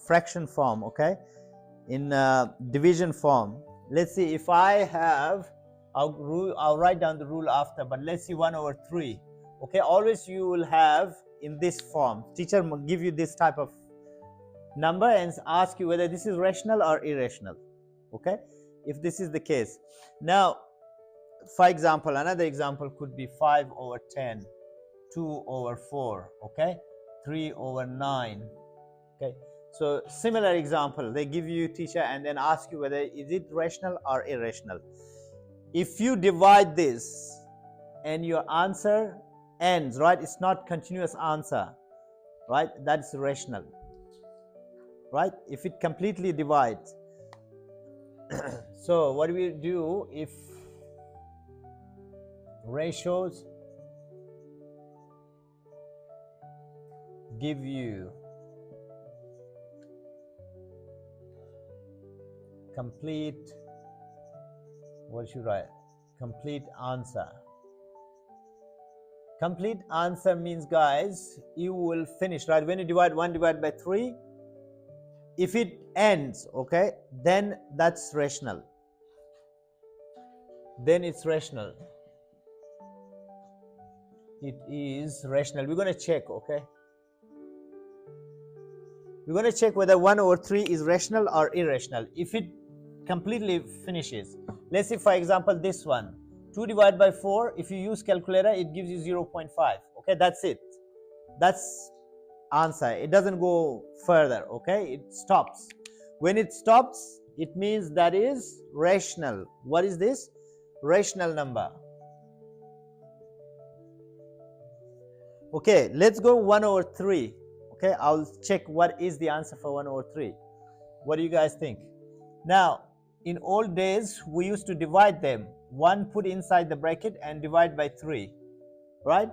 fraction form, okay, in division form. Let's see, if I have, I'll write down the rule after, but let's see, 1/3. Okay, always you will have in this form. Teacher will give you this type of number and ask you whether this is rational or irrational. Okay, if this is the case. Now, for example, another example could be 5/10, 2/4, okay, 3/9. Okay, so similar example, they give you, teacher, and then ask you whether is it rational or irrational. If you divide this and your answer ends, right, it's not continuous answer, right, that's rational, right, if it completely divides. So what do we do if ratios give you complete, what should I write, complete answer? Complete answer means, guys, you will finish, right, when you divide 1 divided by 3, if it ends, okay, then that's rational, then it's rational, it is rational. We're going to check, okay, we're going to check whether 1/3 is rational or irrational. If it completely finishes, let's say, for example, this one, 2 divided by 4, if you use calculator, it gives you 0.5. Okay, that's it, that's answer, it doesn't go further. Okay, it stops. When it stops, it means that is rational. What is this? Rational number. Okay, let's go 1/3. Okay, I'll check what is the answer for 1/3. What do you guys think? Now, in old days, we used to divide them. 1 put inside the bracket and divide by 3, right?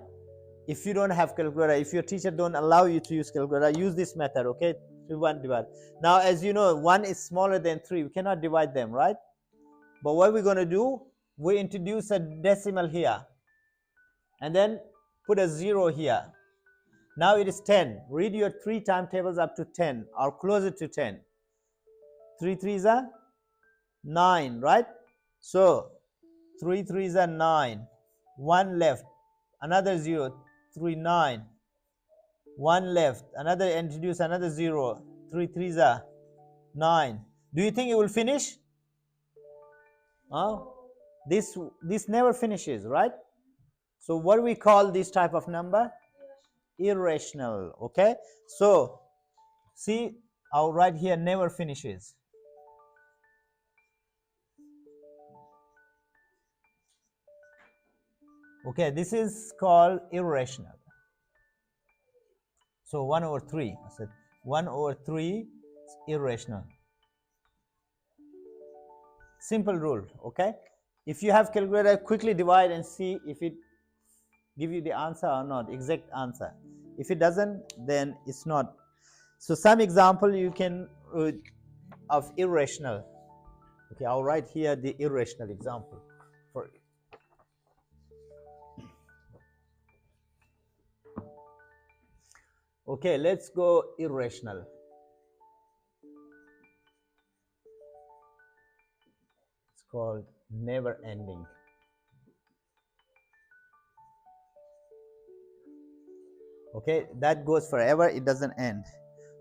If you don't have calculator, if your teacher don't allow you to use calculator, use this method, okay? 1 divide. Now, as you know, 1 is smaller than 3. We cannot divide them, right? But what we're going to do, we introduce a decimal here and then put a 0 here. Now it is 10. Read your 3 timetables up to 10 or closer to 10. 3 3s are 9, right? So 3 3s are 9. 1 left, another 0, 3 9. 1 left, another, introduce another 0. 3 3s are 9. Do you think it will finish? This never finishes, right? So what do we call this type of number? Irrational. Okay, so see, I'll write here never finishes. Okay, this is called irrational. So 1/3, I said 1/3 is irrational. Simple rule. Okay, if you have calculator, quickly divide and see if it give you the answer or not, exact answer. If it doesn't, then it's not. So some example you can of irrational. Okay, I'll write here the irrational example for you. Okay, let's go irrational. It's called never ending. Okay, that goes forever, it doesn't end.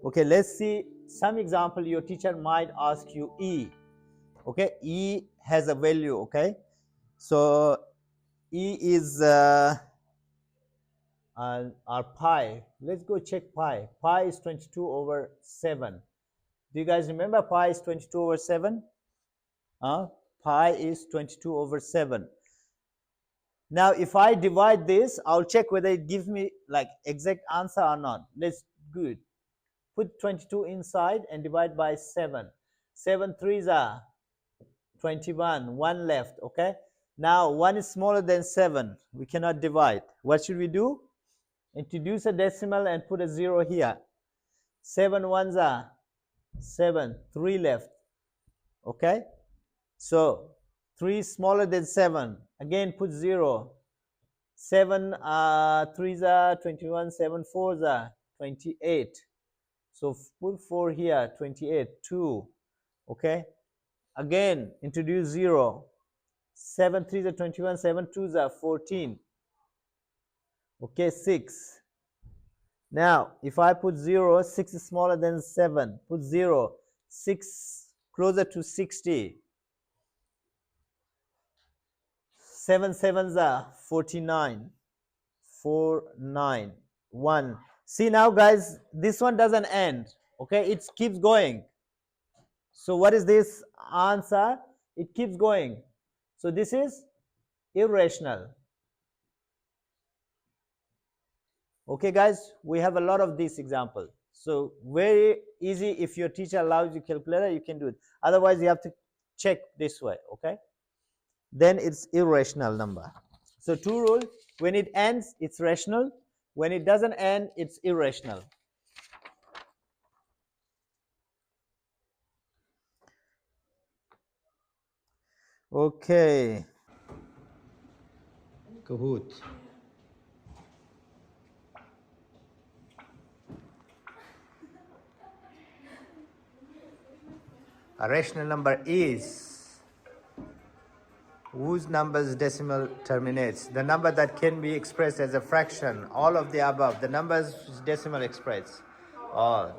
Okay, let's see some example. Your teacher might ask you E. Okay, E has a value. Okay, so E is our pi. Let's go check pi. Pi is 22/7. Do you guys remember pi is 22/7? Pi is 22/7. Now, if I divide this, I'll check whether it gives me like exact answer or not. Let's good. Put 22 inside and divide by 7. 7 3s are 21. 1 left. Okay. Now 1 is smaller than 7. We cannot divide. What should we do? Introduce a decimal and put a 0 here. 7 1s are 7. 3 left. Okay. So 3 is smaller than 7. Again, put 0. 7 3s are 21. 7 4s are 28. So put 4 here, 28, 2. Okay. Again, introduce 0. 7 3s are 21, 7 2s are 14. Okay, 6. Now, if I put 0, 6 is smaller than 7. Put 0. 6 closer to 60. 7 7s are 49. 4 9 1. See now, guys, this one doesn't end. Okay, it keeps going. So what is this answer? It keeps going. So this is irrational. Okay, guys, we have a lot of these examples. So very easy. If your teacher allows you calculator, you can do it. Otherwise, you have to check this way. Okay, then it's irrational number. So two rule: when it ends, it's rational. When it doesn't end, it's irrational. Okay. Kahoot. A rational number is whose number's decimal terminates. The number that can be expressed as a fraction. All of the above. The numbers decimal express. Oh,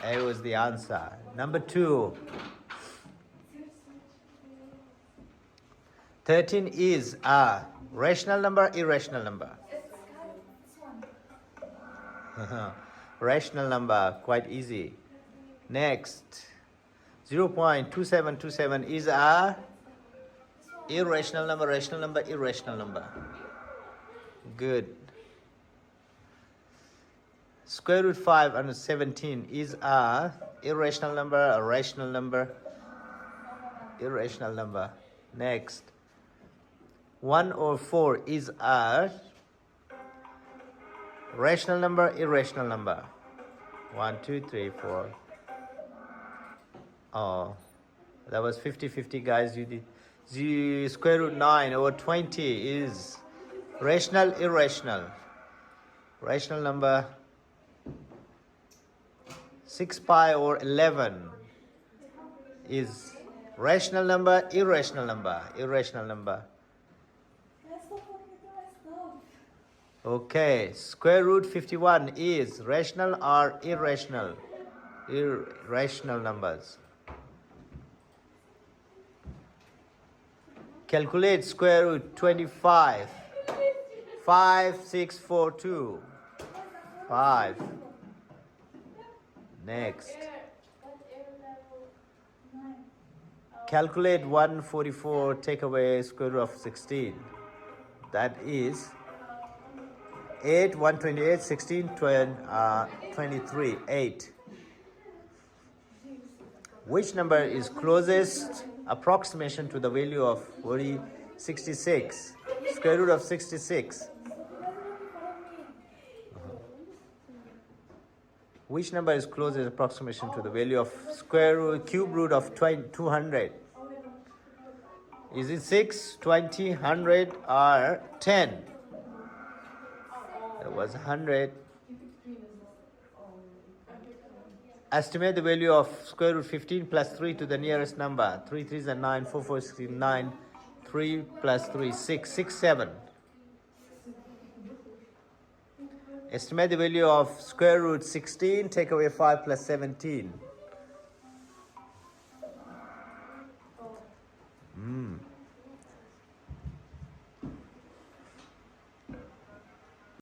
A was the answer. Number 2. 13 is a rational number, irrational number. Rational number, quite easy. Next, 0.2727 is a irrational number, rational number, irrational number. Good. Square root 5 under 17 is a irrational number, a rational number, irrational number. Next, 1 over 4 is a rational number, irrational number. 1 2 3 4. Oh, that was 50-50, guys. You did. Square root 9 over 20 is rational, irrational. Rational number. 6 pi over 11 is rational number, irrational number. Irrational number. Okay, square root 51 is rational or irrational? Irrational numbers. Calculate square root 25. 5 6 4 2. 5. Next. Calculate 144, take away square root of 16. That is 8, 128, 16, 23, 8. Which number is closest approximation to the value of 66? Square root of 66. Which number is closest approximation to the value of square root, cube root of 200? Is it 6, 20, 100 or 10? It was 100. Estimate the value of square root 15 plus 3 to the nearest number. 3 3s are 9, 4 4 16, 9. 3 plus 3, 6, 6, 7. Estimate the value of square root 16, take away 5 plus 17.